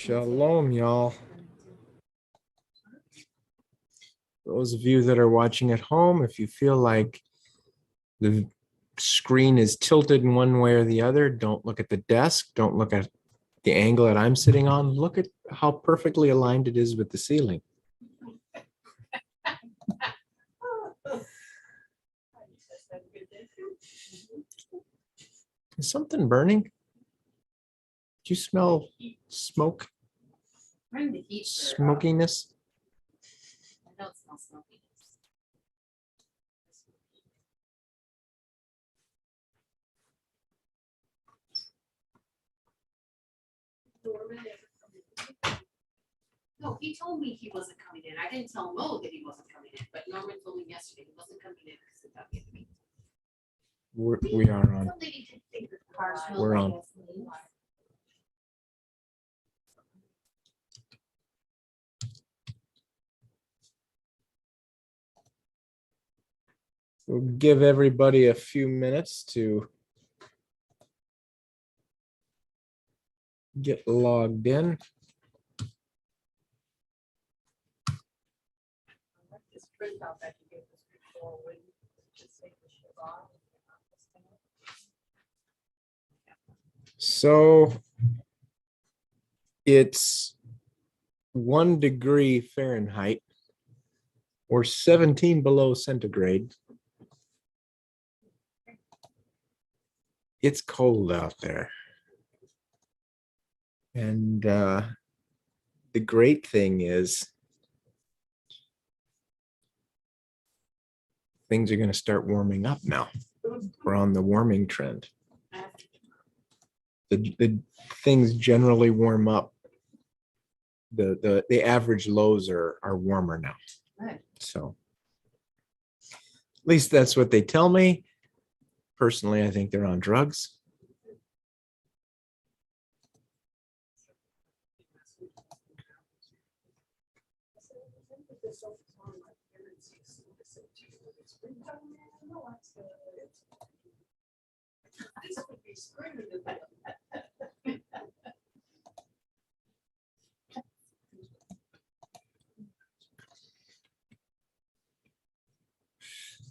Shalom, y'all. Those of you that are watching at home, if you feel like the screen is tilted in one way or the other, don't look at the desk. Don't look at the angle that I'm sitting on. Look at how perfectly aligned it is with the ceiling. Is something burning? Do you smell smoke? Smokiness? I don't smell smokiness. No, he told me he wasn't coming in. I didn't tell Mo that he wasn't coming in, but Norman told me yesterday he wasn't coming in because of WFP. We are on. Some lady did think that the car smelled We're like on. gasoline. We'll give everybody a few minutes to get logged in. This printout that you gave us before, would just take the shit off. So it's 1 degree Fahrenheit or 17 below centigrade. It's cold out there. And the great thing is things are going to start warming up now. We're on the warming trend. The things generally warm up. The average lows are warmer now. Right. So at least that's what they tell me. Personally, I think they're on drugs.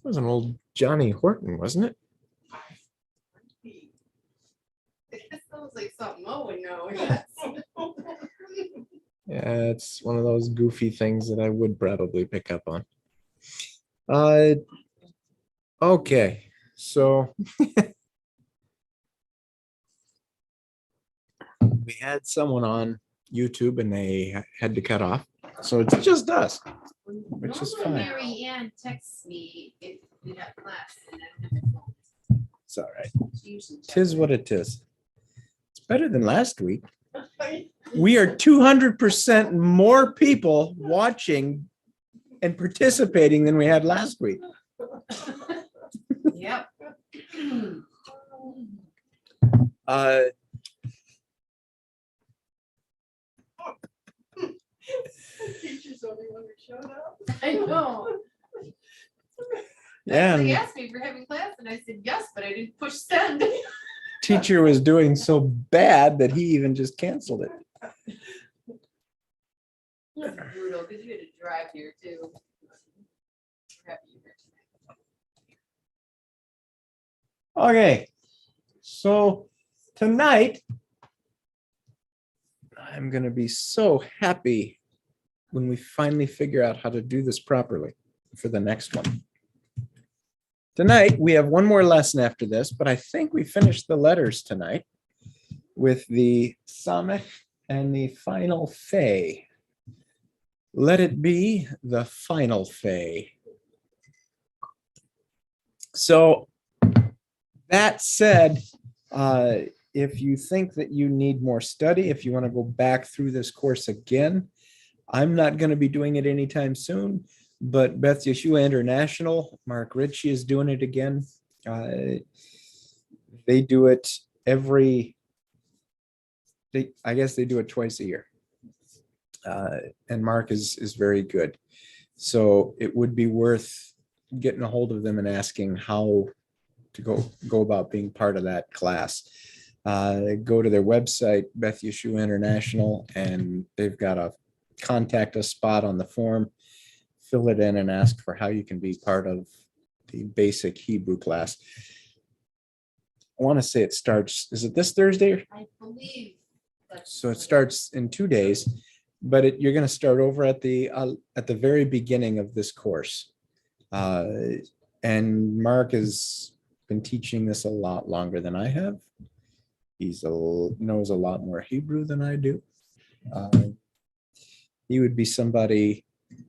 It was an old Johnny Horton, wasn't it? It sounds like something Mo would know. Yeah, it's one of those goofy things that I would probably pick up on. Okay, so we had someone on YouTube and they had to cut off. So it's just us, which is Normally fine. Mary Ann texts me if we have class and I don't have my phone. It's all right. She usually checks Tis it. what it is. It's better than last week. We are 200% more people watching and participating than we had last week. Yep. Uh, Teachers only one who showed up. I know. yeah, They and asked me if we're having class and I said yes, but I didn't push send. teacher was doing so bad that he even just canceled it. That's brutal because you had to drive here too. Happy you're here tonight. Okay, so tonight I'm going to be so happy when we finally figure out how to do this properly for the next one. Tonight, we have one more lesson after this, but I think we finished the letters tonight with the Samech and the final Fe. Let it be the final Fe. So that said, if you think that you need more study, if you want to go back through this course again, I'm not going to be doing it anytime soon, but Beth Yeshua International, Mark Ritchie is doing it again. They do it I guess they do it twice a year. And Mark is very good. So it would be worth getting a hold of them and asking how to go about being part of that class. Go to their website, Beth Yeshua International, and they've got a contact us spot on the form. Fill it in and ask for how you can be part of the basic Hebrew class. I want to say it starts, is it this Thursday? I believe. So it starts in 2 days, but you're going to start over at the very beginning of this course. And Mark has been teaching this a lot longer than I have. Knows a lot more Hebrew than I do. He would be somebody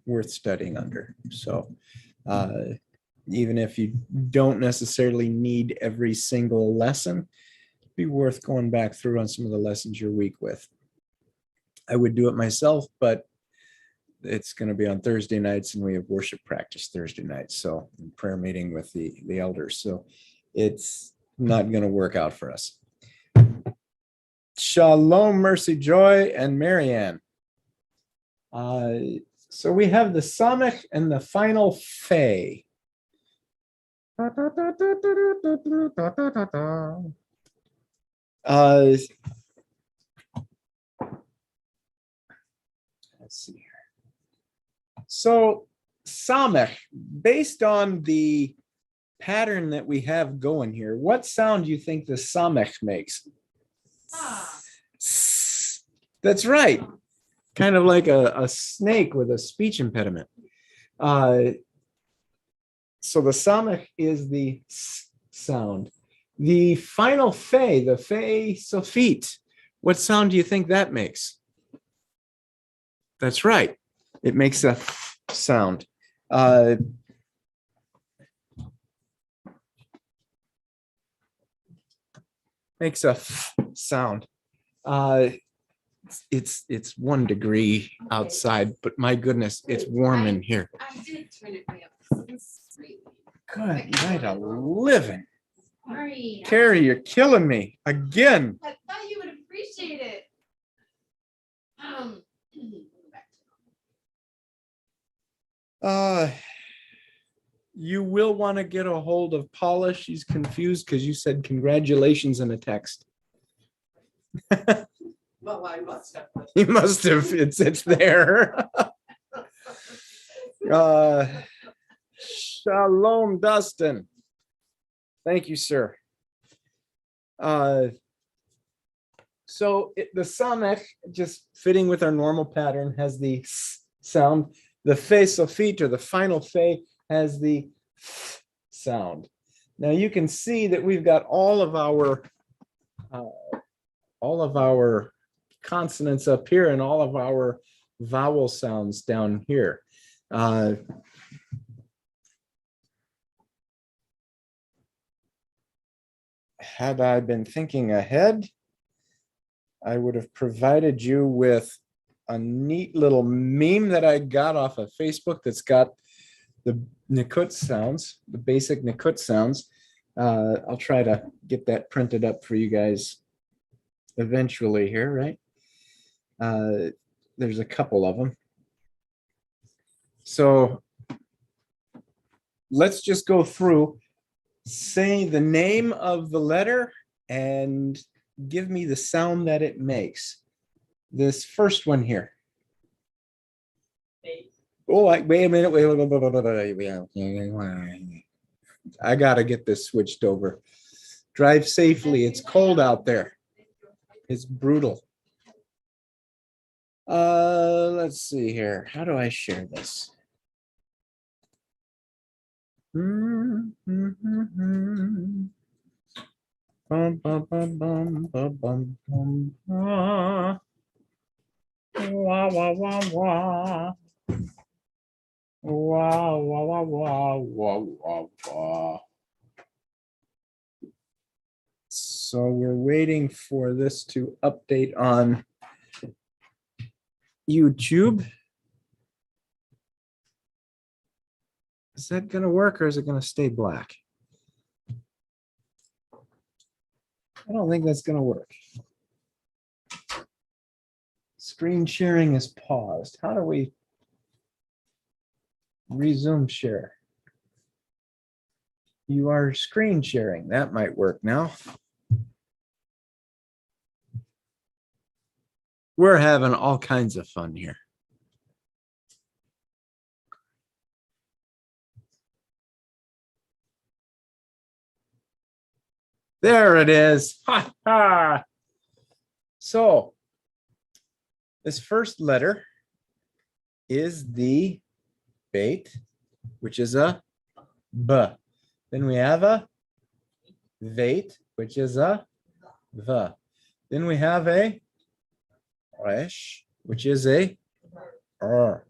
worth studying under. So even if you don't necessarily need every single lesson, it'd be worth going back through on some of the lessons you're weak with. I would do it myself, but it's going to be on Thursday nights and we have worship practice Thursday nights. So prayer meeting with the elders. So it's not going to work out for us. Shalom, Mercy, Joy, and Marianne. So we have the Samech and the final Fe. Let's see here. So Samech, based on the pattern that we have going here, what sound do you think the Samech makes? Ah. That's right. Kind of like a snake with a speech impediment. So the Samech is the S sound. The final Fe, the Fe Sophit, what sound do you think that makes? That's right. It makes a F sound. Makes a F sound. It's 1 degree outside, but my goodness, it's warm in here. I did turn it way up. It's really- Good night of living. Sorry. Carrie, you're killing me again. I thought you would appreciate it. You will want to get a hold of Paula. She's confused because you said congratulations in a text. Well, I must have. You must have. It's there. Shalom, Dustin. Thank you, sir. So the Samech, just fitting with our normal pattern, has the S sound. The Fe Sophit, or the final Fe, has the F sound. Now you can see that we've got all of our consonants up here and all of our vowel sounds down here. Had I been thinking ahead, I would have provided you with a neat little meme that I got off of Facebook that's got the Nikut sounds, the basic Nikut sounds. I'll try to get that printed up for you guys eventually here, right? There's a couple of them. So let's just go through, say the name of the letter and give me the sound that it makes. This first one here. Oh, wait a minute. Wait. I got to get this switched over. Drive safely. It's cold out there. It's brutal. Let's see here. How do I share this? Bum, bum, bum, bum, bum, bum, bum, wah. Wah, wah, wah, wah. Wah, wah, wah, wah, wah, wah, wah. So we're waiting for this to update on YouTube. Is that going to work or is it going to stay black? I don't think that's going to work. Screen sharing is paused. How do we resume share? You are screen sharing. That might work now. We're having all kinds of fun here. There it is. Ha ha. So this first letter is the bait, which is a B. Then we have a vate, which is a V. Then we have a resh, which is a R.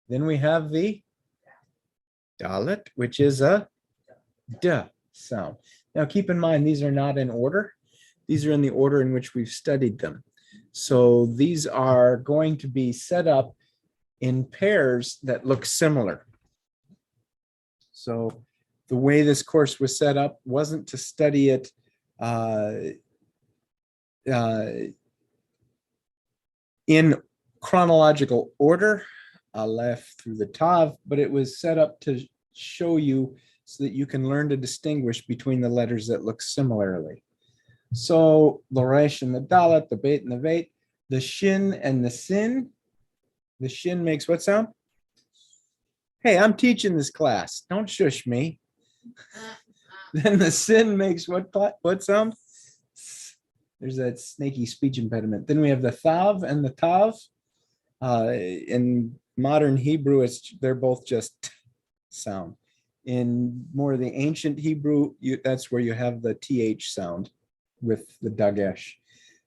Then we have the dalet, which is a D sound. Now keep in mind, these are not in order. These are in the order in which we've studied them. So these are going to be set up in pairs that look similar. So the way this course was set up wasn't to study it in chronological order, Aleph through the Tav, but it was set up to show you so that you can learn to distinguish between the letters that look similarly. So the Resh and the Dalet, the Beit and the Veit, the Shin and the Sin. The Shin makes what sound? Hey, I'm teaching this class. Don't shush me. Then the Sin makes what sound? There's that snaky speech impediment. Then we have the Thav and the Tav. In modern Hebrew, they're both just t sound. In more of the ancient Hebrew, that's where you have the TH sound with the Dagesh.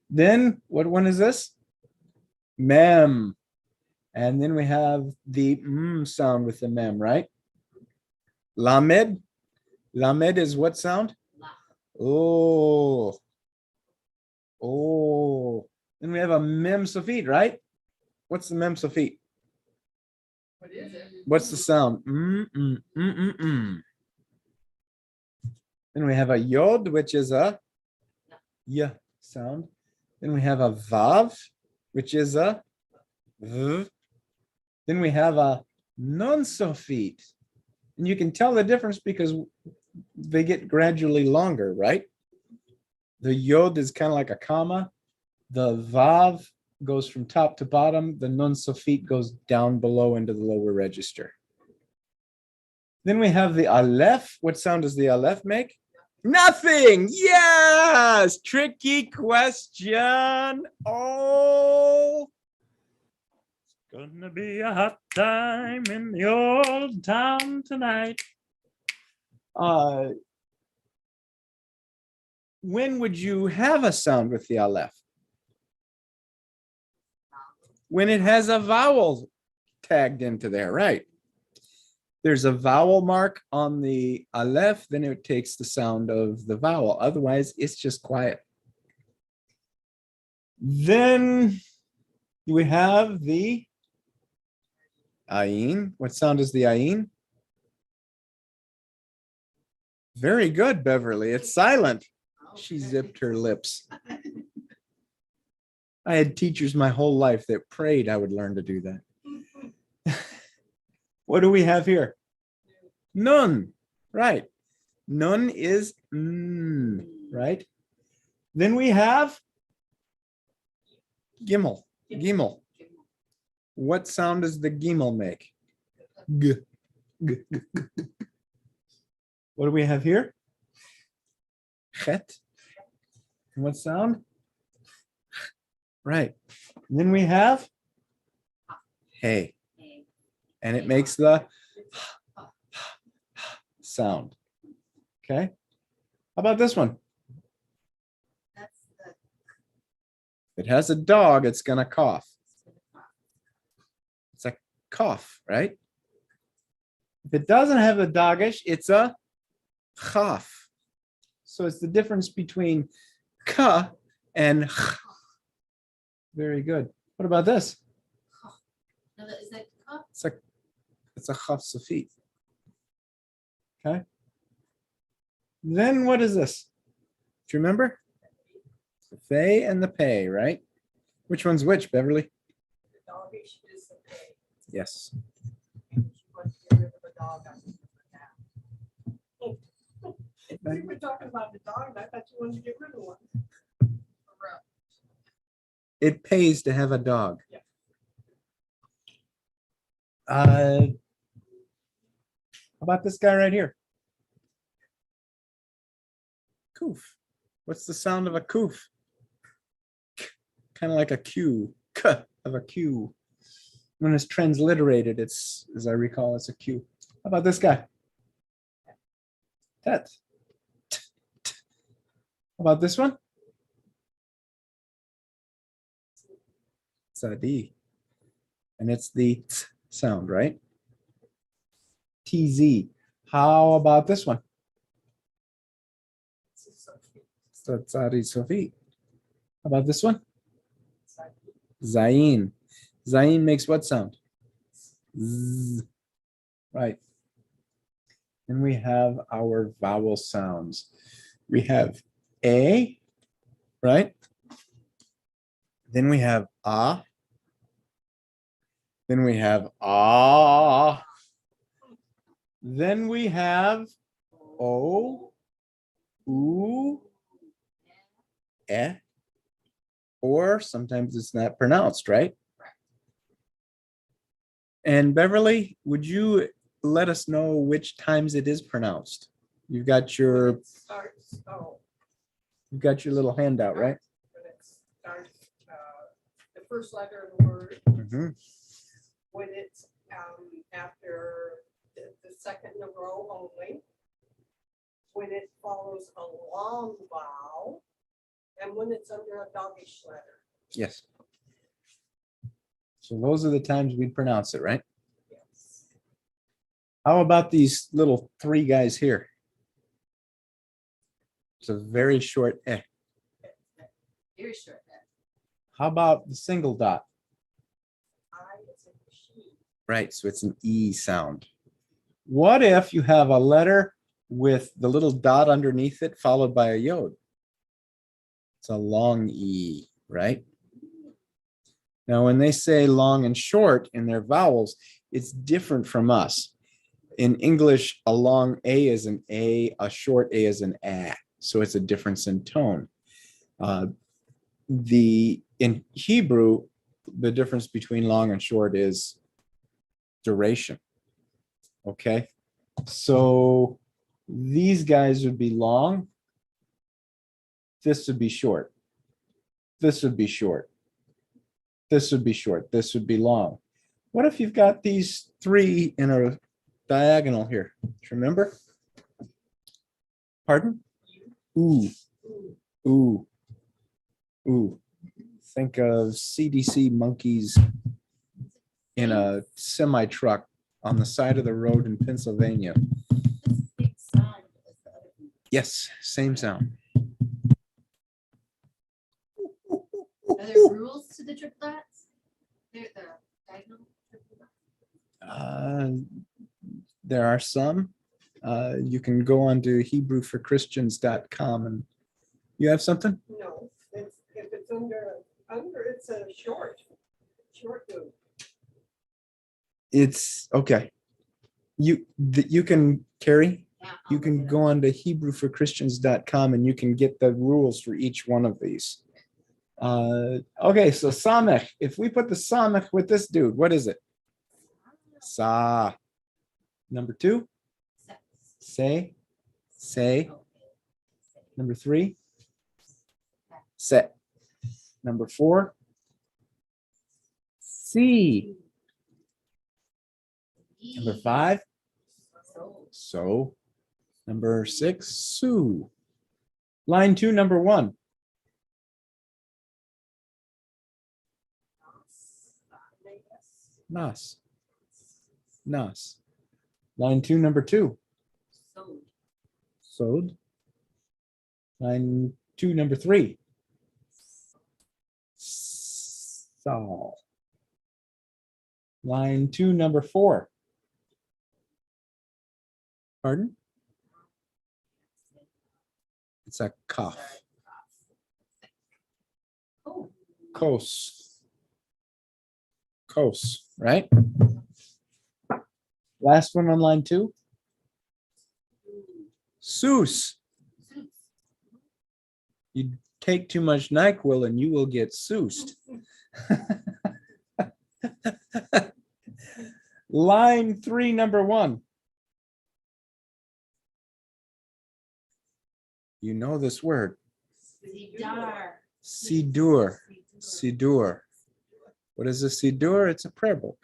Then what one is this? Mem. And then we have the sound with the mem, right? Lamed. Lamed is what sound? Oh. Oh. Then we have a mem sofit, right? What's the mem sofit? What is it? What's the sound? Then we have a yod, which is a y sound. Then we have a vav, which is a v. Then we have a non sofit. And you can tell the difference because they get gradually longer, right? The yod is kind of like a comma. The vav goes from top to bottom. The non sofit goes down below into the lower register. Then we have the aleph. What sound does the aleph make? Nothing. Yes. Tricky question. Oh. It's gonna be a hot time in the old town tonight. When would you have a sound with the aleph? When it has a vowel tagged into there, right? There's a vowel mark on the aleph, then it takes the sound of the vowel. Otherwise, it's just quiet. Then we have the ayin. What sound is the ayin? Very good, Beverly. It's silent. She zipped her lips. I had teachers my whole life that prayed I would learn to do that. What do we have here? Nun, right. Nun is right. Then we have gimel. Gimel. What sound does the gimel make? G. G. What do we have here? Chet. And what sound? Right. And then we have hey. And it makes the sound. Okay. How about this one? If it has a dog, it's going to cough. It's a cough, right? If it doesn't have a dogish, it's a chaf. So it's the difference between ka and ch. Very good. What about this? It's a chaf safit. Okay. Then what is this? Do you remember? The fey and the pay, right? Which one's which, Beverly? The dogish is the pay. Yes. She wants to get rid of a dog. We were talking about the dog, and I thought you wanted to get rid of one. It pays to have a dog. Yeah. How about this guy right here? Coof. What's the sound of a coof? Kind of like a Q, K of a Q. When it's transliterated, it's, as I recall, it's a Q. How about this guy? Tet. How about this one? It's a D. And it's the t sound, right? TZ. How about this one? Tsari Sofi. How about this one? Zain. Zain makes what sound? Z. Right. And we have our vowel sounds. We have A, right? Then we have A. Then we have Ah. Then we have O, Oo, Eh, or sometimes it's not pronounced, right? And Beverly, would you let us know which times it is pronounced? You've got your, When it starts, oh, you've got your little handout, right? when it starts, the first letter of the word, Mhm. when it's, after the second in a row only, when it follows a long vowel, and when it's under a doggish letter. Yes. So those are the times we pronounce it, right? Yes. How about these little three guys here? It's a very short eh. Very short. How about the single dot? I is a she. Right, so it's an E sound. What if you have a letter with the little dot underneath it followed by a yod? It's a long E, right? Now, when they say long and short in their vowels, it's different from us. In English, a long A is an A, a short A is an A. So it's a difference in tone. In Hebrew, the difference between long and short is duration. Okay, so these guys would be long. This would be short. This would be short. This would be short. This would be long. What if you've got these three in a diagonal here? Do you remember? Pardon? Ooh, ooh, ooh. Think of CDC monkeys in a semi truck on the side of the road in Pennsylvania. Big sound as the other one. Yes, same sound. Are there rules to the triplets? They're the diagonal triplets? There are some. You can go on to HebrewForChristians.com and you have something? No, it's, if it's under, it's a short move. It's okay. You can carry. Yeah, You I'll can look it go up. on to HebrewForChristians.com and you can get the rules for each one of these. Okay, so Samech. If we put the Samech with this dude, what is it? Sa. Number two, say. Number three, set. Number four, see. Number five, so. Number six, sue. Line two, number one. Nas. Nas. Line two, number two. So, Sod. Line two, number three. Sol. Line two, number four. Pardon? It's a cough. oh, Kos. Kos, right? Last one on line two. Seuss. suits. You take take too much NyQuil and you will get soused. Line 3, number 1. You know this word. Sidar. Sidur. Sidur. What is a Sidur? It's a prayer book.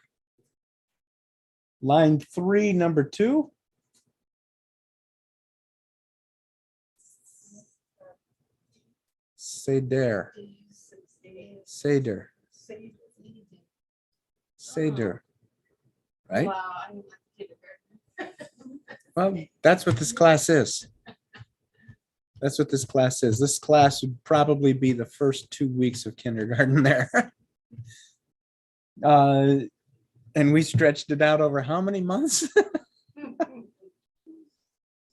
Line 3, number 2. Seder. Seder. Seder. Right? Wow, I didn't have to give it Well, that's what this class is. That's what this class is. This class would probably be the first 2 weeks of kindergarten there. And we stretched it out over how many months?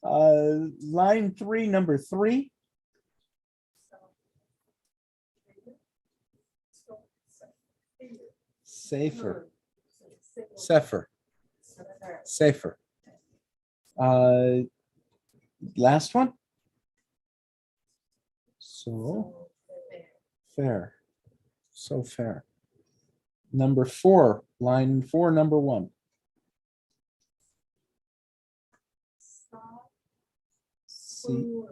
Line 3, number 3. Safer. Sefer. Safer. Last one. So fair. So fair. Number 4, line 4, number 1. Sipur.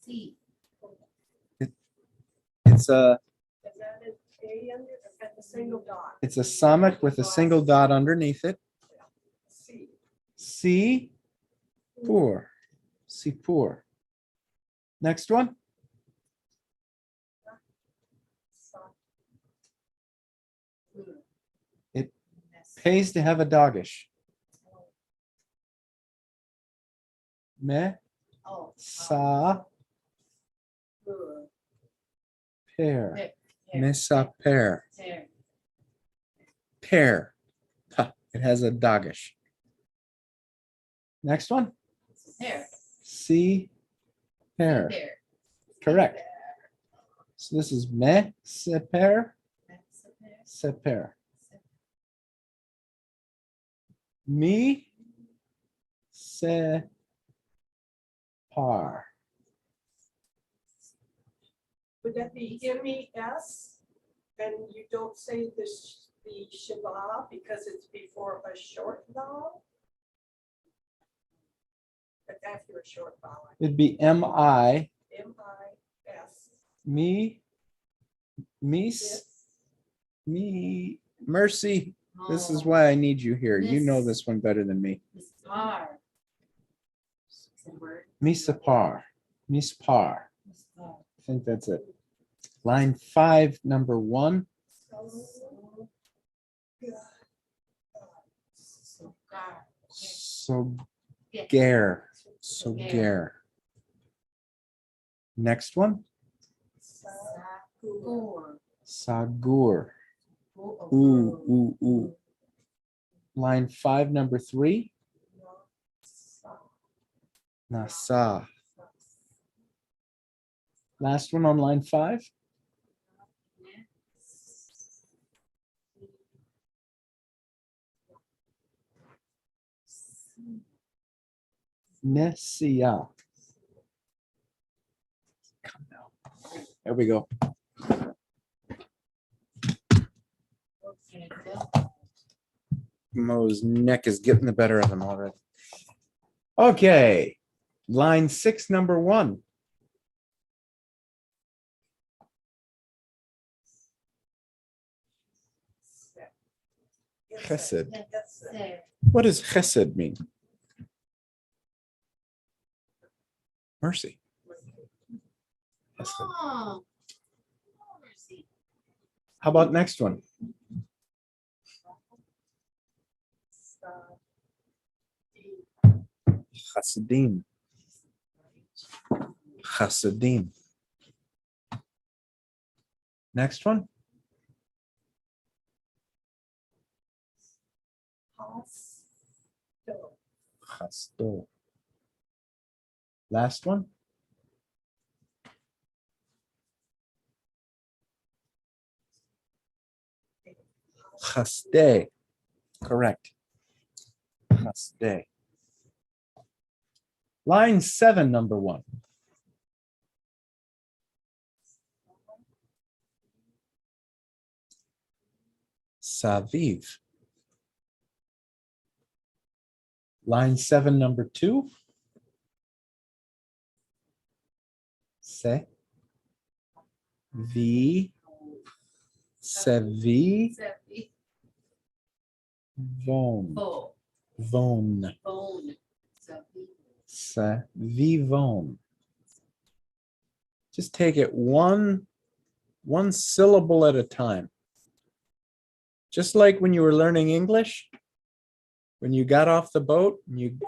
See, It's a Is that an A under, at the single dot? it's a samach with a single dot underneath it. C. Sipur. Sipur. Next one. Pays to have a doggish. Me oh. sa pair. Mesa pair. There. Pair. Ha, it has a doggish. Next one. There. See pair. There. Correct. So this is me se pair. That's a pair. Se pair. Me se par. Would that be MES? And you don't say the Shiva because it's before a short vowel? But after a short vowel, It'd be M-I, M-I-S. me, Yes. me, mercy. This is Oh, why I need you here. You know Miss- this one better than me. Miss Parr. Is that a word? Misapar, mispar. Miss Parr. I think that's it. Line 5, number 1. So, So, gar. So Yeah. gare, so gare. Next one, Sagur. sagur. Ooh, ooh, ooh. Line 5, number 3. Nasa. Last one on line 5. Nessia. Come now. There we go. Mo's neck is getting the better of him already. Okay, line 6, number 1. Chesed. There. What does chesed mean? Mercy. Chesed. Oh. Mercy. How about next one? Chassidim. Chassidim. Next one. Chasto. Last one. Chaste. Correct. Chaste. Line 7, number 1. Saviv. Line 7, number 2. Se. Vi. Sevi. Sevi. Von. Bo. Von. Bone. Sevi. Savivon. Just take it one syllable at a time. Just like when you were learning English, when you got off the boat and you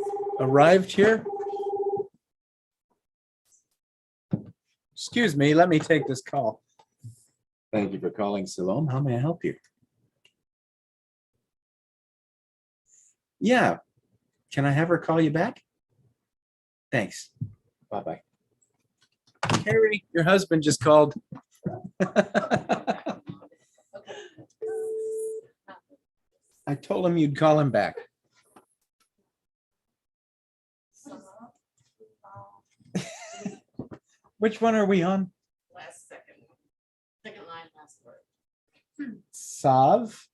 arrived here. Excuse me, let me take this call. Thank you for calling Siloam. How may I help you? Yeah. Can I have her call you back? Thanks. Bye-bye. Carrie, your husband just called. I told him you'd call him back. Which one are we on? Last second. Second line, last word. Sav.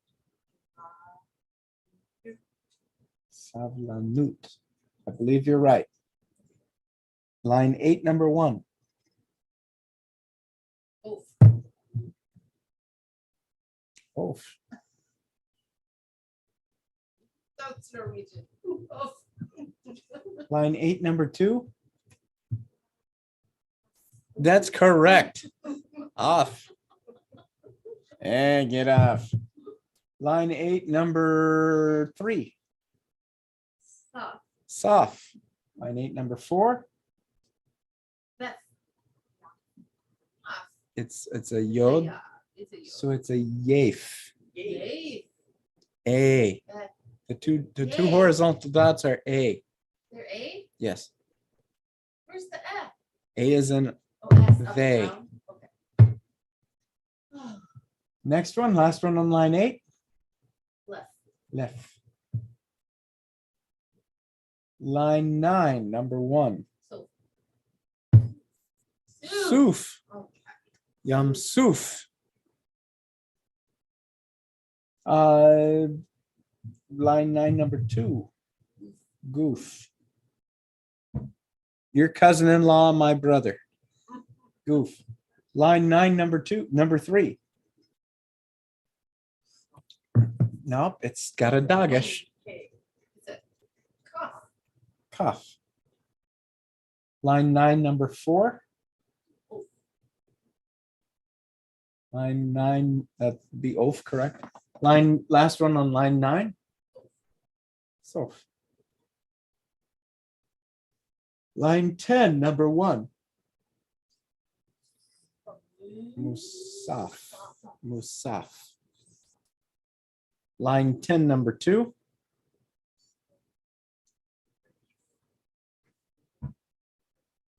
Savlanut. I believe you're right. Line 8, number 1. Oof. Oof. That's Norwegian. Oof. Line 8, number 2. That's correct. Off. And get off. Line 8, number 3. Stop. Soft. Line 8, number 4. Beth. Off. It's a yod, Yeah, it's a yod. so it's a yaf. Yay. A. Beth. The two Yay. horizontal dots are A. They're A? Yes. Where's the F? A is in Oh, S up and They. down? Okay. Oh, next one, last one on line 8. left. Left. Line 9, number 1. So. Suf. Okay. Yam suf. Line 9, number 2. Goof. Your cousin-in-law, my brother. Goof. Line 9, number 3. Nope, it's got a dogish. Okay. It's a cough. Cuff. Line 9, number 4. Line 9, that'd be oaf, correct? Last one on line 9. So. Line 10, number 1. Musaf. Musaf. Line 10, number 2.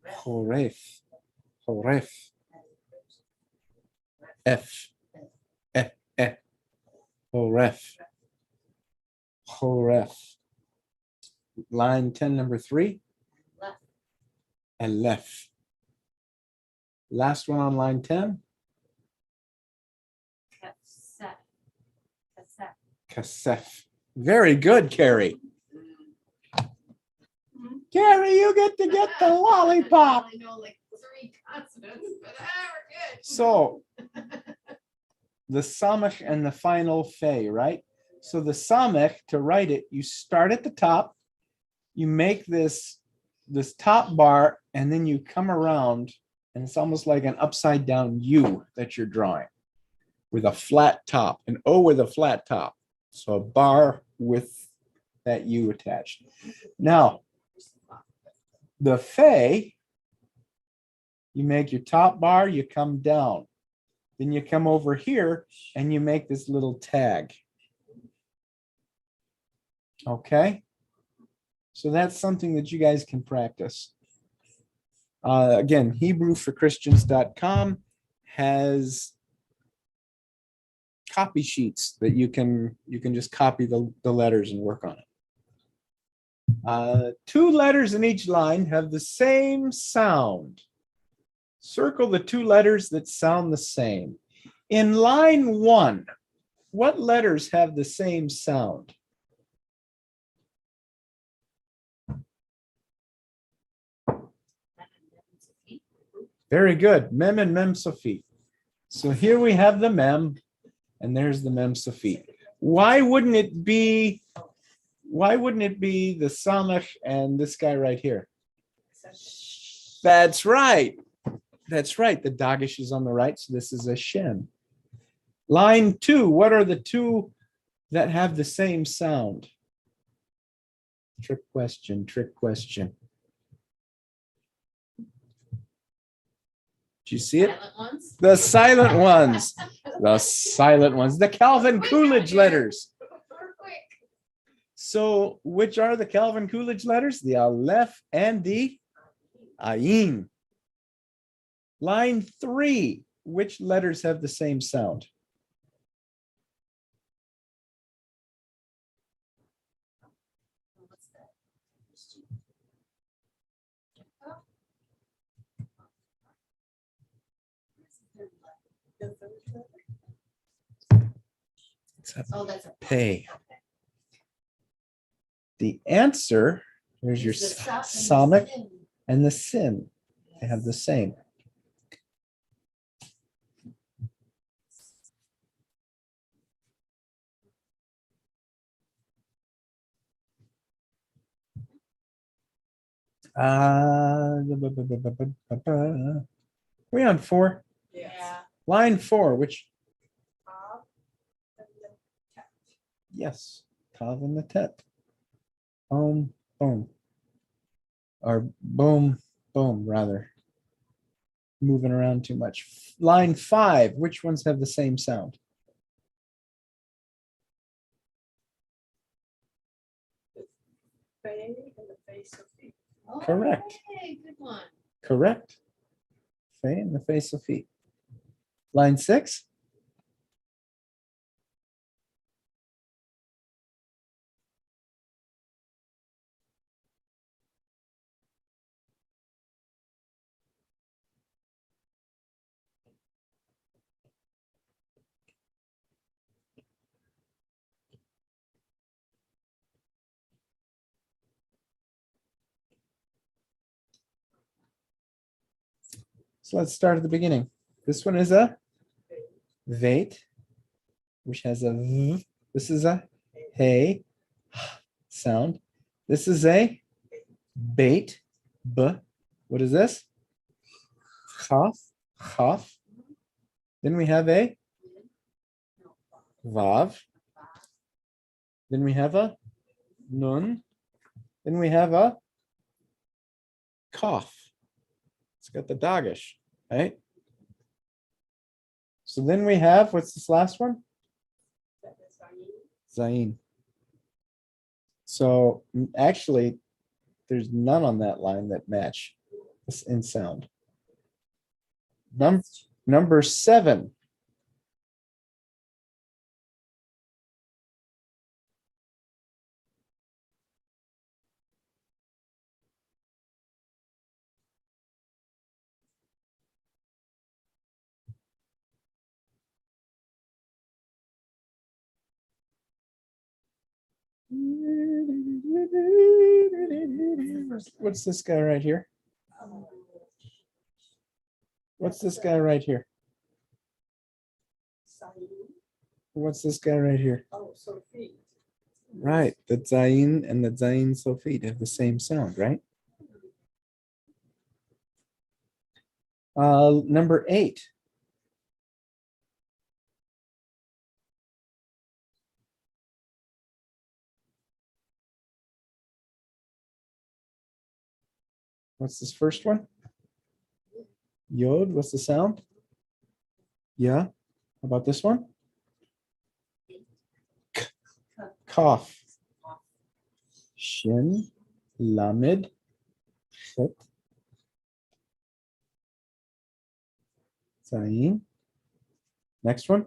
Horef. Horef. F. F. Horef. Horef. Line 10, number 3. Left. And left. Last one on line 10. Cassette. Cassette. Kasef. Very good, Carrie. Carrie, you get to get the lollipop. I know like 3 consonants, but we're good. So the samach and the final fe, right? So the samach, to write it, you start at the top, you make this top bar, and then you come around, and it's almost like an upside down U that you're drawing with a flat top, an O with a flat top. So a bar with that U attached. Now, the fe, you make your top bar, you come down. Then you come over here and you make this little tag. Okay? So that's something that you guys can practice. Again, HebrewForChristians.com has copy sheets that you can just copy the letters and work on it. 2 letters in each line have the same sound. Circle the 2 letters that sound the same. In line 1, what letters have the same sound? Very good. Mem and mem suffix. So here we have the mem, and there's the mem suffix. Why wouldn't it be the samach and this guy right here? That's right. That's right. The dagish is on the right, so this is a shin. Line 2, what are the two that have the same sound? Trick question, trick question. Do you see it? Silent ones? The silent ones. The silent ones. The Calvin Coolidge letters. We're quick. So which are the Calvin Coolidge letters? The Aleph and the Ayin. Line 3, which letters have the same sound? What's that? It's a Oh, that's a. pay. Okay. The answer, here's your It's the samach sin. and the sin. They have the same. We on 4. Yeah. Line 4, which, Tav and then tet. yes, Tav and the Tet. Boom, boom. Or boom, boom, rather. Moving around too much. Line 5, which ones have the same sound? Fay and the face of feet. Correct. Okay, good one. Correct. Fey in the face of feet. Line 6. So let's start at the beginning. This one is a veit, which has a v. This is a hey sound. This is a bait, b. What is this? Chaf, chaf. Then we have a vav. Then we have a nun. Then we have a cough. It's got the dagish, right? So then we have, what's this last one? That is Zayin. Ayin. So actually, there's none on that line that match this in sound. Number 7. What's this guy right here? What's this guy right here? Sayin. What's this guy right here? Oh, so feet. Right, the Zayin and the Zayin Sofit have the same sound, right? Number 8. What's this first one? Yod, what's the sound? Yeah. How about this one? Cough. Shin, lamed, chet, zayin. Next one.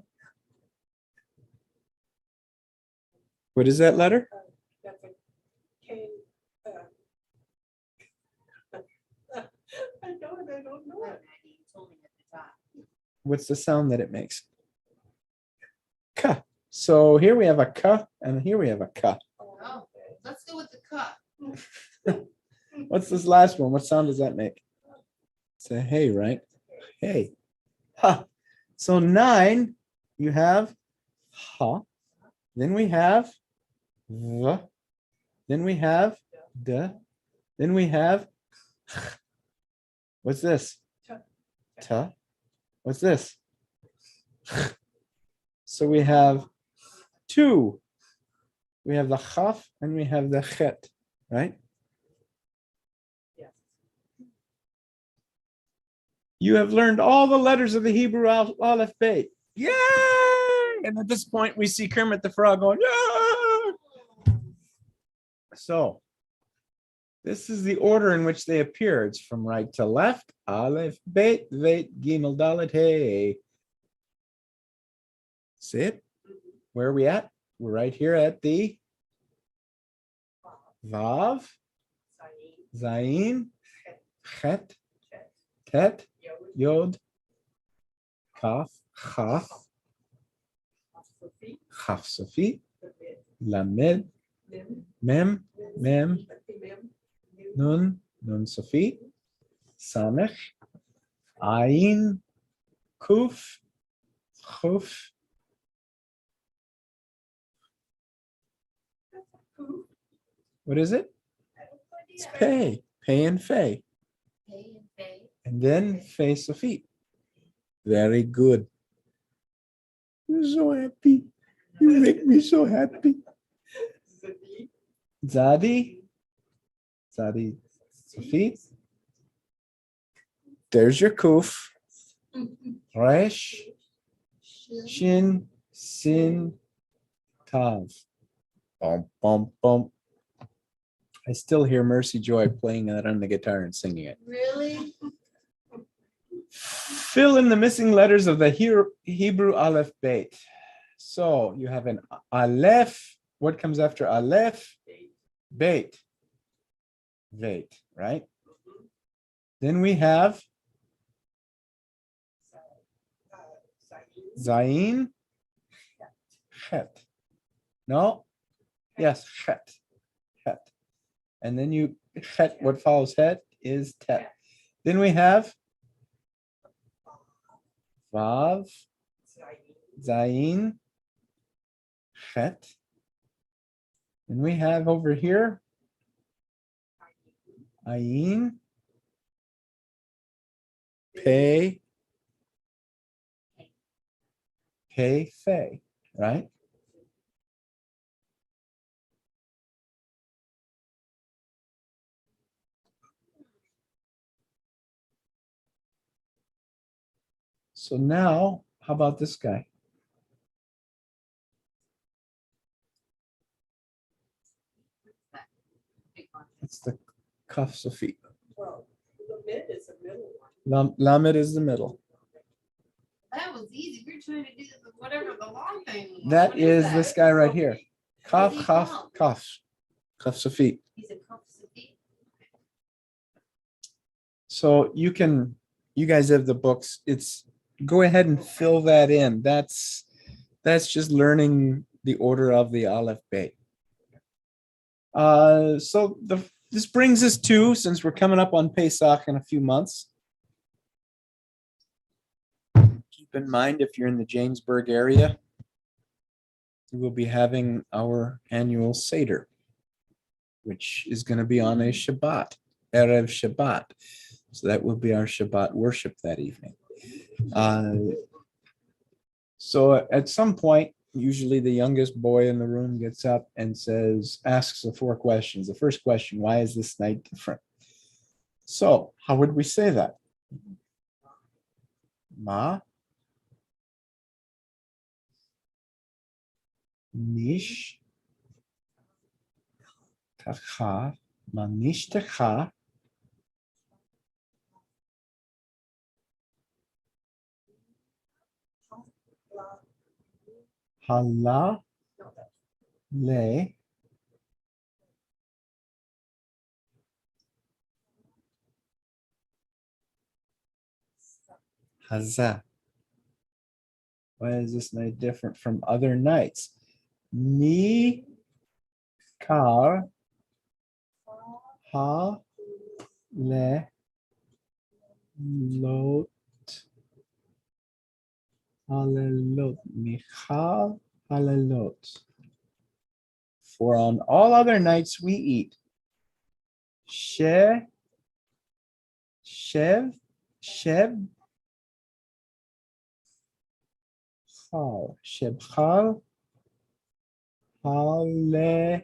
What is that letter? That's a K. I don't know it. You told me at the top. What's the sound that it makes? Ka. So here we have a ka and here we have a ka. Oh, let's go with the cut. What's this last one? What sound does that make? Say hey, right? Hey. Ha. So 9, you have ha. Then we have v. Then we have d. Then we have what's this? Ta. What's this? So we have 2. We have the chaf and we have the chet, right? Yes. You have learned all the letters of the Hebrew Aleph Bet. Yay! And at this point, we see Kermit the Frog going, yeah! So, this is the order in which they appear. It's from right to left. Aleph, Bet, Vet, Gimel, Dalet, Hey. See it? Where are we at? We're right here at the Vav, Zayin, Chet, Tet, Yod, Kaf, Chaf, Chaf Sofi, Lamed, Mem, Mem, Nun, Nun Sofi, Samech, Ayin, Kuf, Chuf. What is it? It's Pei, Pei and Fei. Pay and pay. And then Fei Sofi. Very good. I'm so happy. You make me so happy. Zadi. Zadi Sofi. There's your Kuf. Resh. Shin. Sin. Tav. Bum, bum, bum. I still hear Mercy Joy playing that on the guitar and singing it. Really? Fill in the missing letters of the Hebrew Aleph Bet. So you have an Aleph. What comes after Aleph? Bet. Vet, right? Then we have Zayin. Chet. No? Yes, Chet. Chet. And then you Chet, what follows Het is Tet. Then we have Vav, Zayin, Chet. And we have over here Ayin, Pei, Pei, Fei, right? So now, how about this guy? Big one. It's the Kaf Sofi. Well, the mid is the middle one. Lamed is the middle. That was easy. We're trying to do whatever the long thing. was. That What is that? this guy right here. Kaf, What is he Kaf, called? Kaf. Kaf Sofi. He's a composite. So you guys have the books. Go ahead and fill that in. That's just learning the order of the Aleph Bet. So this brings us to, since we're coming up on Pesach in a few months. Keep in mind, if you're in the Jamesburg area, we will be having our annual Seder, which is going to be on a Shabbat, Erev Shabbat. So that will be our Shabbat worship that evening. So at some point, usually the youngest boy in the room gets up and asks the 4 questions. The first question, why is this night different? So how would we say that? Ma nish tacha ma nish tacha hala le haza. Why is this night different from other nights? Mi kar ha le lot halelot. Michal halelot. For on all other nights we eat. She, shev, sheb, chal, shebchal, halelot,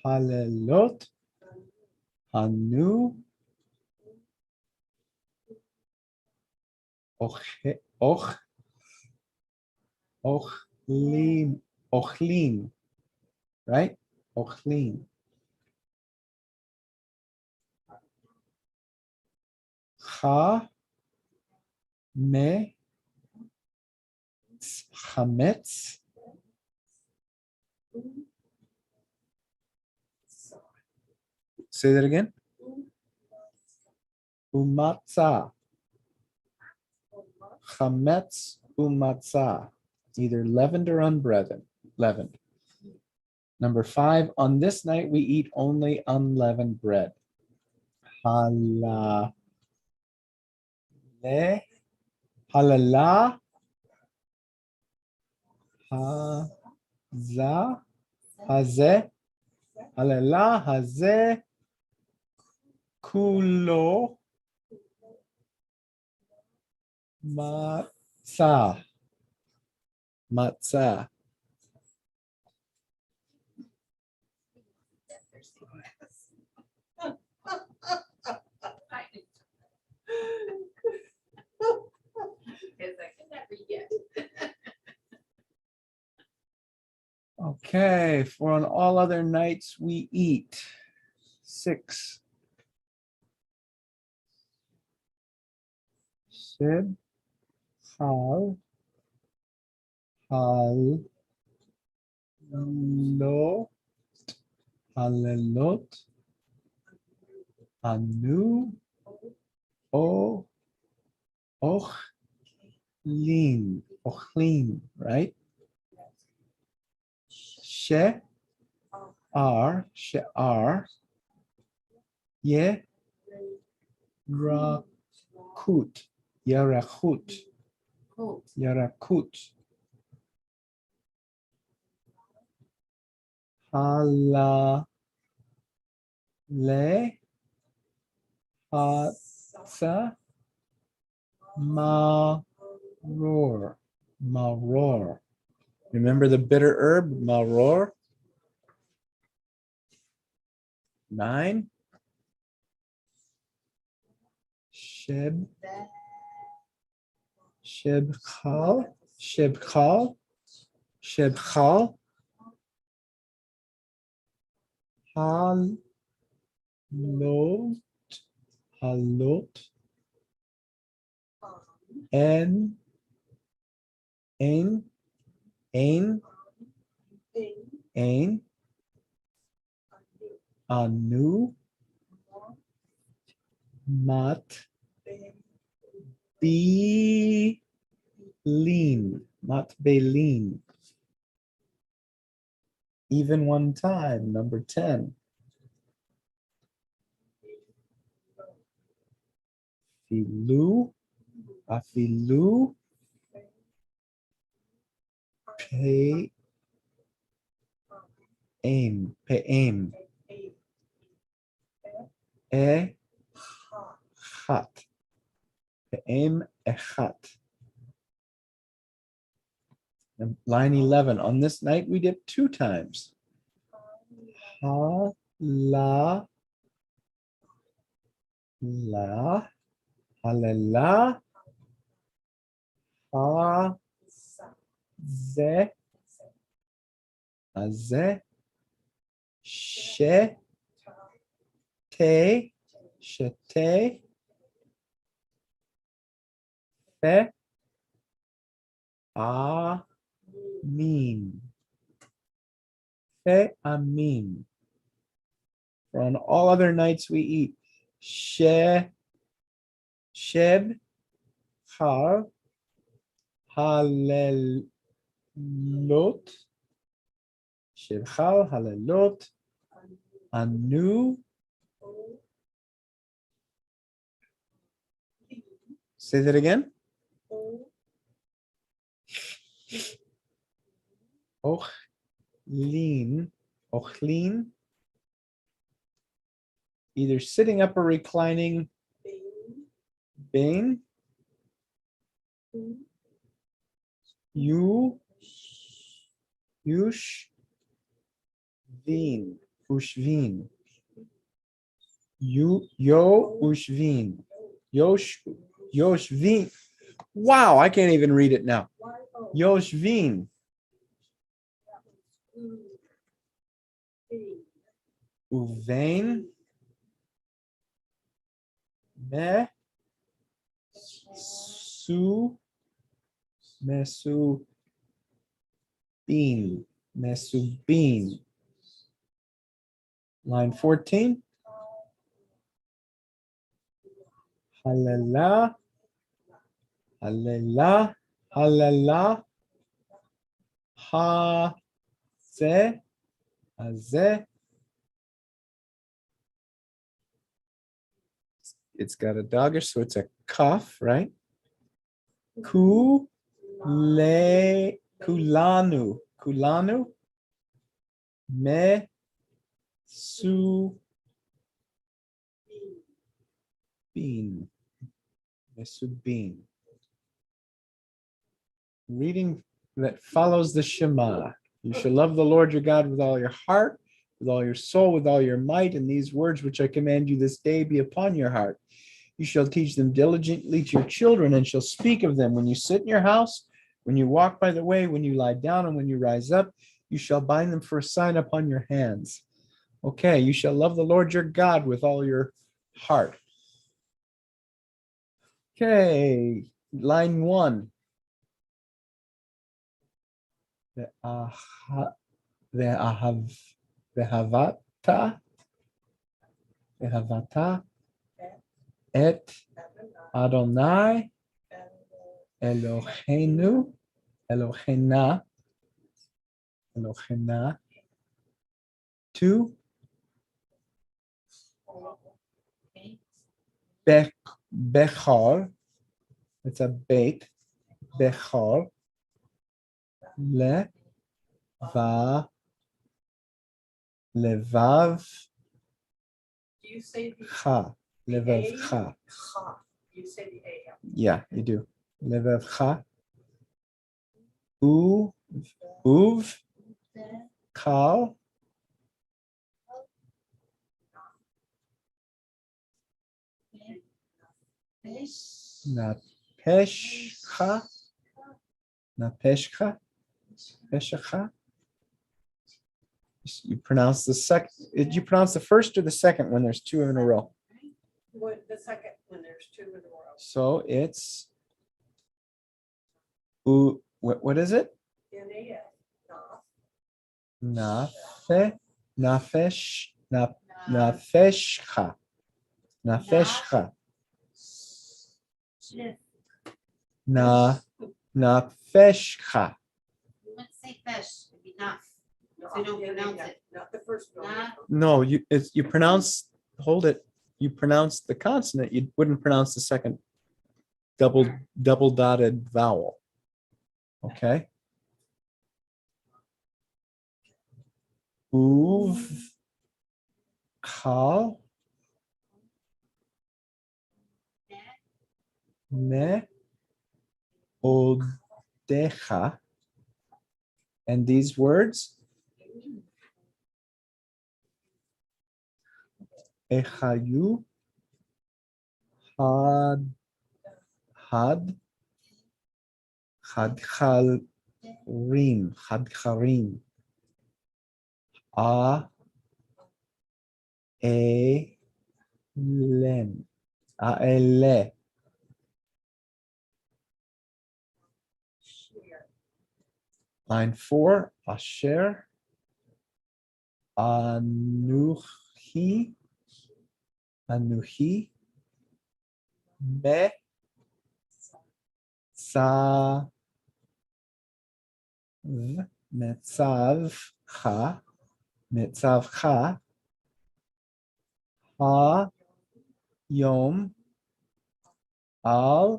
halelot, hanu, ochlim, ochlim, right? Ochlim. Ha, me, chametz. Say that again. Umatzah. Chametz umatzah. Either leavened or unleavened. Leavened. Number 5, on this night we eat only unleavened bread. Halale, halala, haza, hazeh, halala, hazeh, kulo, matzah. Matzah. Because I cannot read yet. Okay, for on all other nights we eat. 6. Shib, hal, lo, halelot, anu, o, ochlim, right? She, ye, rakut, yarakut, Cool. yarakut. Hala, le, hatsa, maror, maror. Remember the bitter herb, maror? 9. Sheb, shebchal, shebchal, shebchal. Halot, halot, en, ein, anu, mat, belin, mat belin. Even one time, number 10. Filu, afilu, pe, aim, pe'em, echat, pe'em, echat. And line 11, on this night we dip 2 times. Ha, la, halela, ha, ze, azeh, she, te, shete, fe, amin. Fe, amin. For on all other nights we eat. She, sheb, Chal. Halelot. Shel Chal. Halelot. Anu. Say that again. Ochlin. Ochlin. Either sitting up or reclining. Bain. You. Yush. Vin. Ushvin. Yo Ushvin. Yoshvin. Wow, I can't even read it now. Yoshvin. Uvain. Me. Su. Mesu. Bean. Mesu bean. Line 14. Halala. Halala. Halala. Ha. Ze. Haze. It's got a doggish, so it's a cough, right? Ku. Le. Kulanu. Kulanu. Me. Su. Bean. Mesubin. Reading that follows the Shema. You shall love the Lord your God with all your heart, with all your soul, with all your might, and these words which I command you this day be upon your heart. You shall teach them diligently to your children, and shall speak of them when you sit in your house, when you walk by the way, when you lie down, and when you rise up. You shall bind them for a sign upon your hands. Okay, you shall love the Lord your God with all your heart. Okay, line 1. Ve'havata et Adonai Eloheinu Elohena to Bechor. It's a bait. Bechor le va levav Do you say the cha levav cha. cha? You say the A. Yeah, you do. Levav cha. Uv kal napeshcha napeshcha peshacha. You pronounce the second. Did you pronounce the first or the second when there's two in a row? What the second when there's two in a row? So it's what is it? N-A-F. Nafe nafesh nafeshcha nafeshcha nafeshcha. Let's say fish, it'd be enough. So you don't pronounce it. Not the first one. No, you pronounce. Hold it. You pronounce the consonant. You wouldn't pronounce the second double dotted vowel. Okay. Uv kal me odecha. And these words, echayu had chadcharim a elen aele. Line 4, asher anuchi me מצב, מצבך, מצבך, היום, על,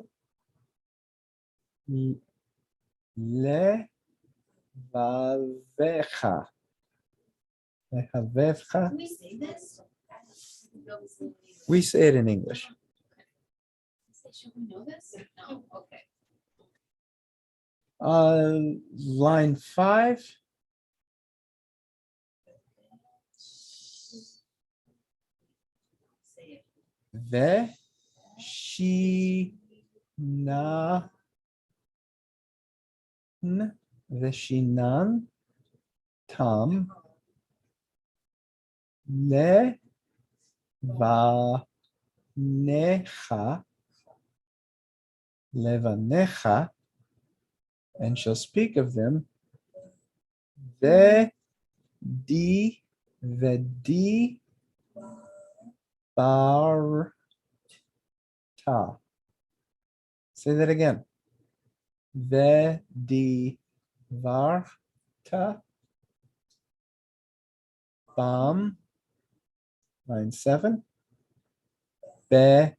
לבבך, לבבך. Can we say this? No, we say it in English. We say it in English. Should we know this? No, okay. Line 5. Say it. ושינן תם לבניך, and shall speak of them, vedi barta. Say that again. Vedi varta. Bam. Line 7. Beshiv.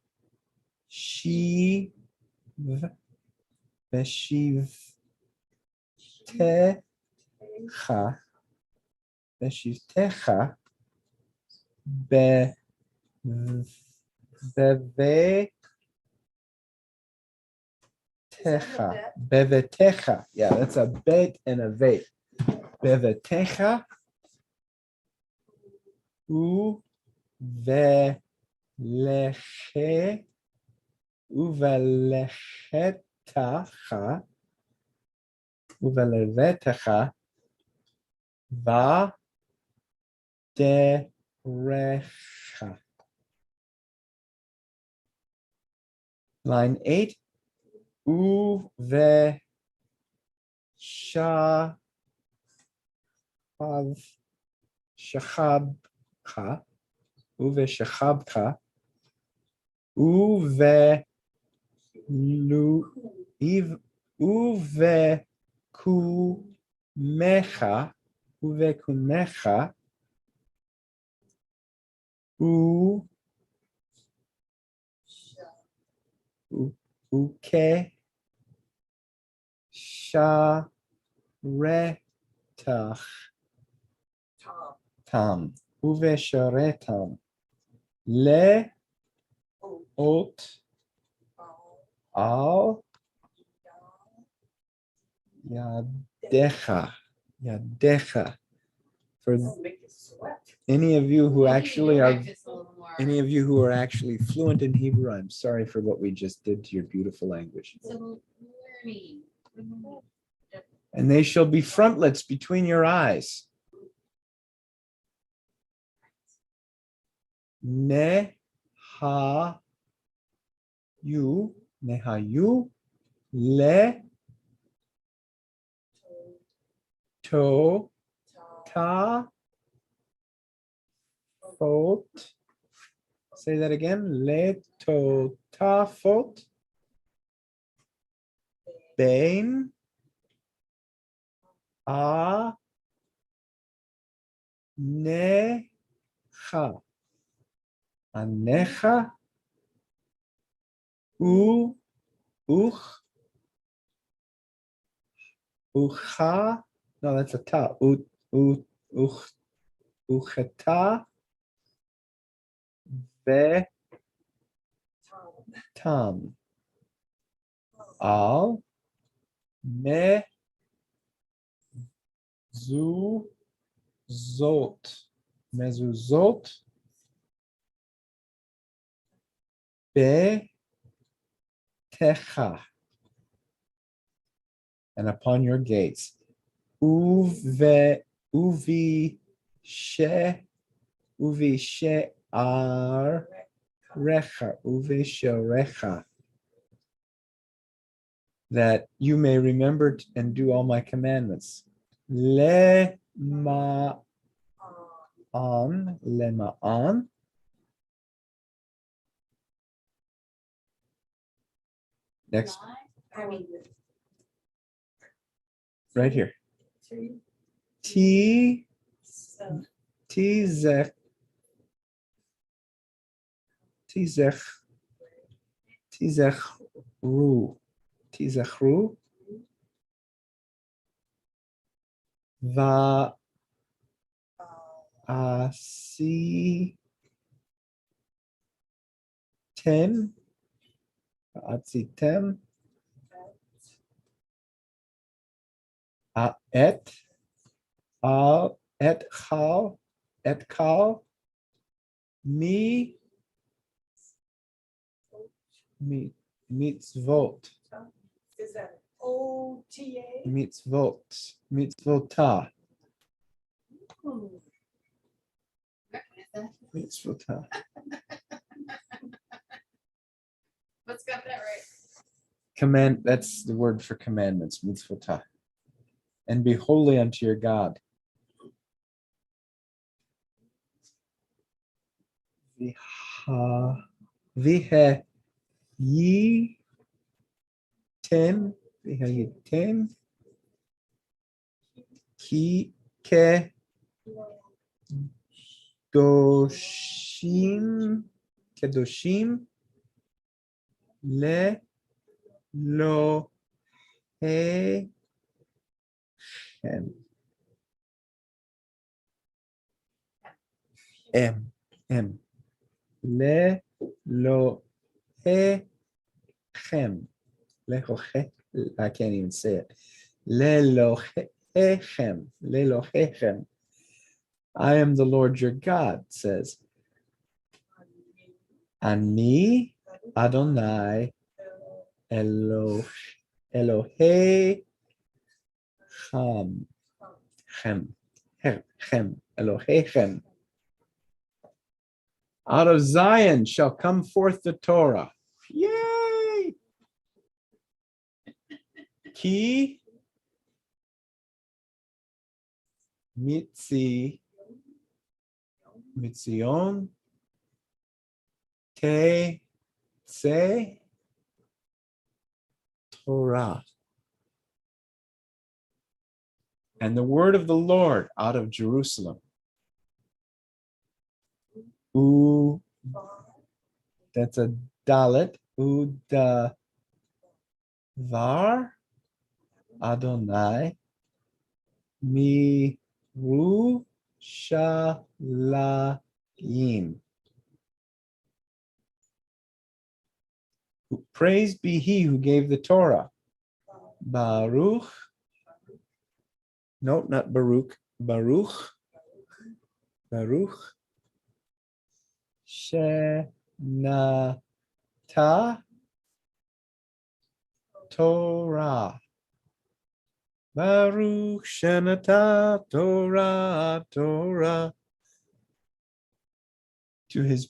Beshivtecha. Beshivtecha. Bevetecha. Bevetecha. Yeah, that's a bet and a vet. Bevetecha. Uveleche. Uvelechetacha. Uvelevetecha. Va derecha. Line 8. Uve shachabcha. Uve shachabcha. Uve kumecha. Uve kumecha. Uke sharetach tam. Uve sharetam. Le ot al yadecha. Yadecha. For Make you sweat. any of you who We need to actually are practice a little more. Any of you who are actually fluent in Hebrew, I'm sorry for what we just did to your beautiful language. So learning. And they shall be frontlets between your eyes. Nehayu, le to ta fot. Say that again. Le to ta fot. Bain a necha. Anecha uch ucha. No, that's a ta. Ucheta ve tam. Al me zuzot. Mezuzot be techa. And upon your gates. Uvi she ar recha. Uvi sherecha. That you may remember and do all my commandments. Lema'an. Next. I mean, Right here. three, T so, Tizech Tizechru Va Asitem Asitem Et Al Et Kal Mi Mitzvot is that OTA? Mitzvota Hmm. Mitzvota. Let's got that right. Command, that's the word for commandments, mitzvotah. And be holy unto your God. Vihe yi ten ki ke doshim kedoshim le lo he em le lo he chem le ho he, I can't even say it. Le lo he chem le lo he chem. I am the Lord your God, says Ani Adonai Elohei Chem Elohechem. Out of Zion shall come forth the Torah. Yay! Ki Mitzion Te Se Torah. And the word of the Lord out of Jerusalem. U, that's a dalet. Uda var Adonai mi Rushalayim. Praised be he who gave the Torah. Baruch. No, not Baruch. Baruch. Shenata Torah. Baruch Shenata Torah. To his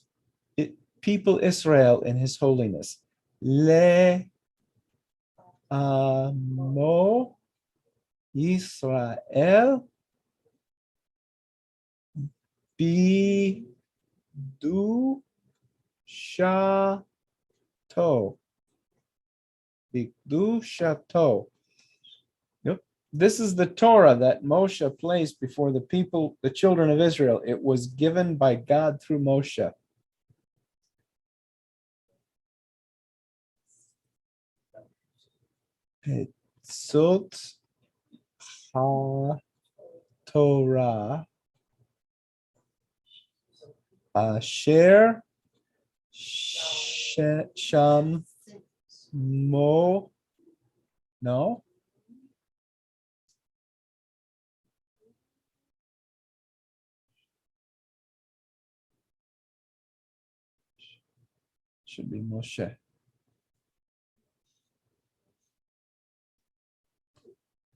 people Israel in his holiness. Le Amo Israel Bidu Shato. Bidu Shato. Yep. This is the Torah that Moshe placed before the people, the children of Israel. It was given by God through Moshe. Etzot ha-Torah asher sham mo, no? Should be Moshe.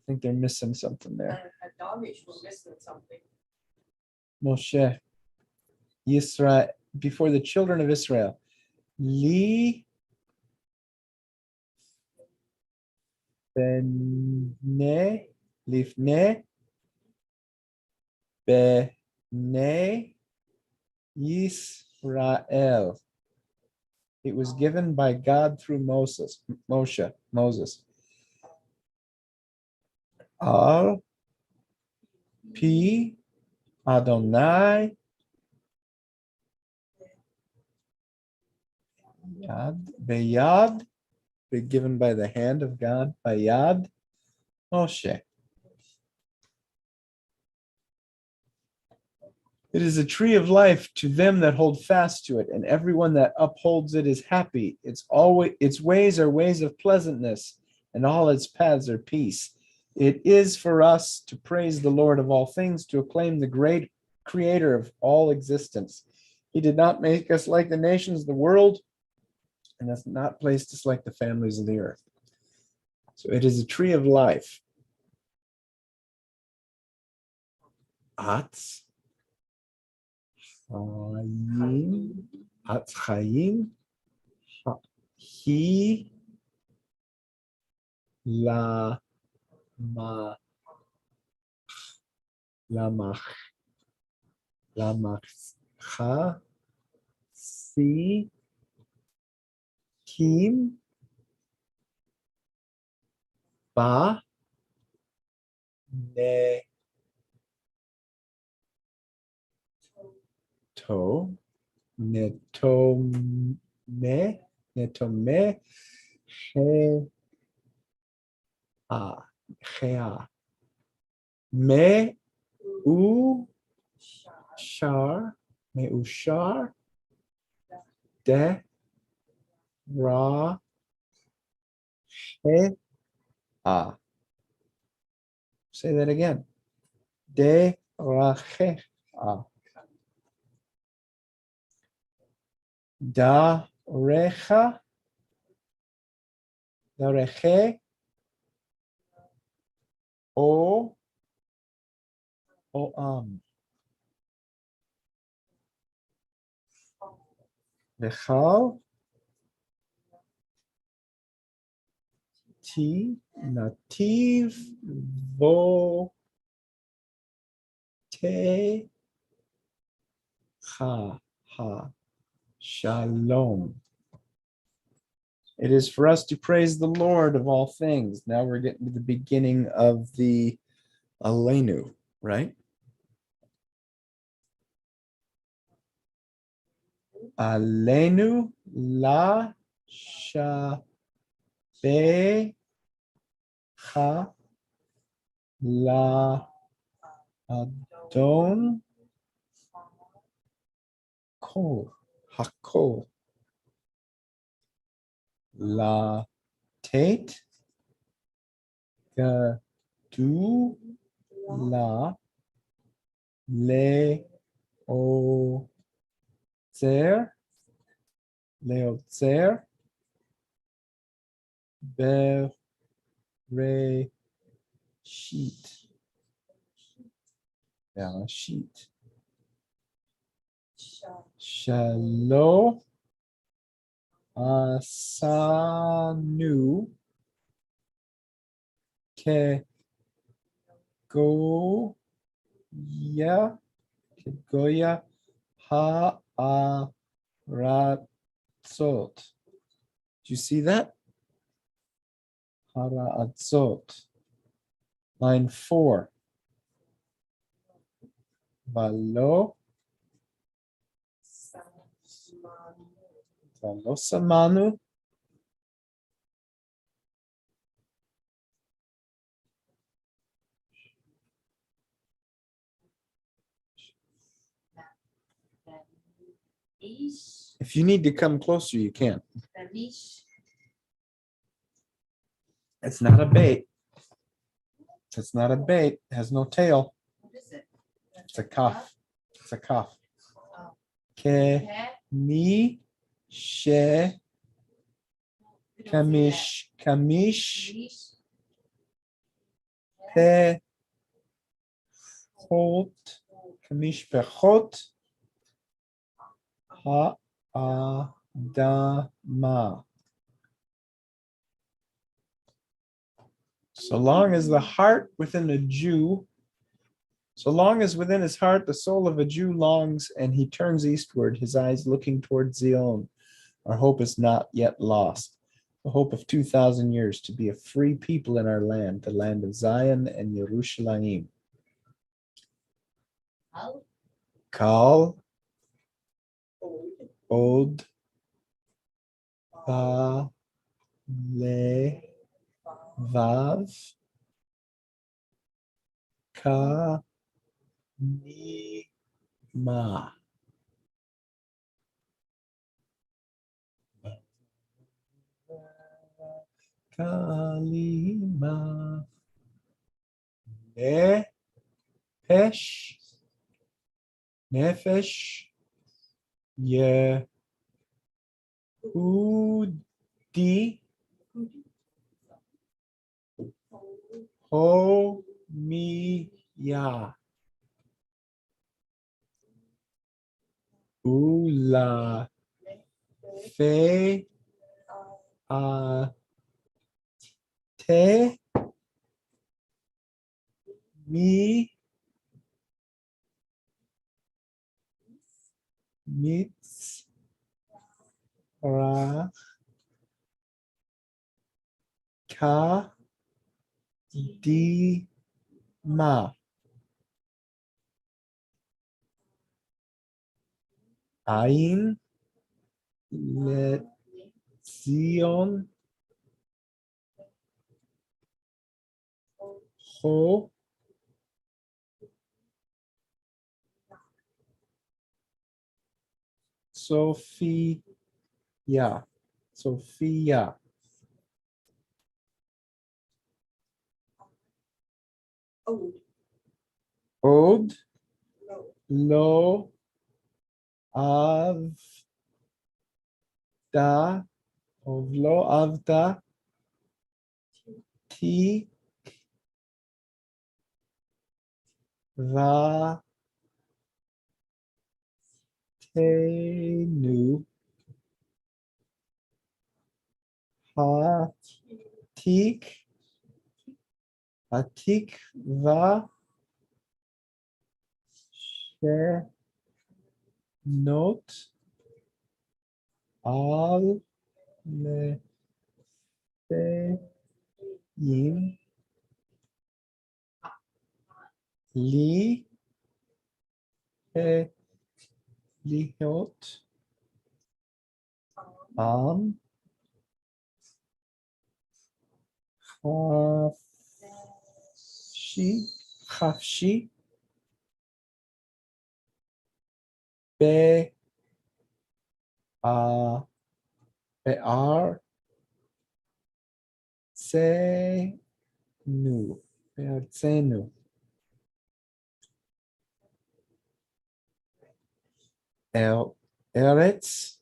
I think they're missing something there. At Dawnish, we're missing something. Moshe, Yisrael, before the children of Israel. Li bene lifne bene Yisrael. It was given by God through Moses. Al Pi Adonai Yad Beyad, be given by the hand of God, Bayad Moshe. It is a tree of life to them that hold fast to it, and everyone that upholds it is happy. Its ways are ways of pleasantness, and all its paths are peace. It is for us to praise the Lord of all things, to acclaim the great creator of all existence. He did not make us like the nations of the world, and has not placed us like the families of the earth. So it is a tree of life. Atz Chaim, Atz Chaim, He La Ma Lamachcha Si Kim Ba Ne To Netome Netome She A Chea Me U Shar Me Ushar De Ra She A. Say that again. De Ra She A. Da Recha Da Reche O Oam. Vechal Ti Nativ Vo Te Ha Shalom. It is for us to praise the Lord of all things. Now we're getting to the beginning of the Aleinu, right? Aleinu la shabe ha la adon kol hakol la tate du la le o zer leotzer ber re sheet sheet Shalom Asanu Ke Goya Ha'aratzot. Do you see that? Ha'aratzot. Line 4. Valo Samanu. If you need to come closer, you can. It's not a bait. It's not a bait. It has no tail. What is it? It's a cuff. It's a cuff. Oh. Ke mi she kamish pe hot kamish pechot ha'adama. So long as the heart within a Jew, so long as within his heart the soul of a Jew longs and he turns eastward, his eyes looking towards Zion. Our hope is not yet lost. The hope of 2,000 years to be a free people in our land, the land of Zion and Yerushalayim. Kal od ba le vav ka ni ma. Kalima nefesh nefesh Yehudi Homiya Ula Fe Te Mi Mitz Ra Ka Di Ma Ain Le Zion Ho Sophia Sophia Oh, Od no. Lo Avda Lo Avda Ti Va Tenu Hatik Hatik Va Not Al Lefeim Li Liot Am Chafshi Be Be'ar Tsenu Be'artzenu. Eretz.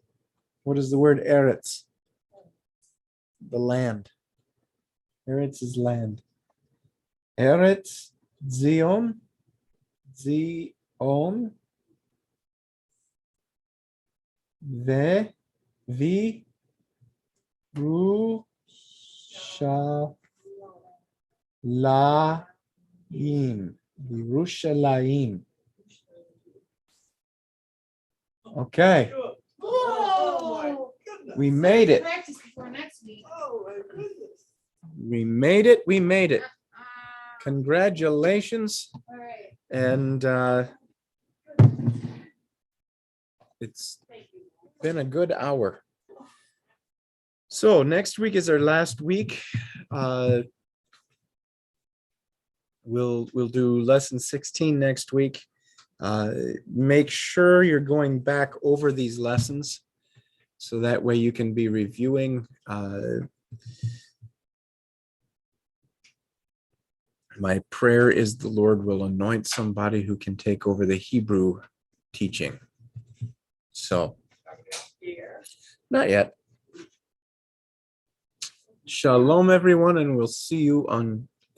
What is the word Eretz? The land. Eretz is land. Eretz Zion. Zion. Ve. Vi. Ru. Sha. La. Im. Yerushalayim. Okay, Oh, my Whoa. goodness. we made it. Practice before next week. Oh, my goodness. We made it. We made it. Ah, Congratulations. all right, And it's thank you. been a good hour. So next week is our last week. We'll do lesson 16 next week. Make sure you're going back over these lessons so that way you can be reviewing. My prayer is the Lord will anoint somebody who can take over the Hebrew teaching. So, Here. not yet. Shalom, everyone, and we'll see you on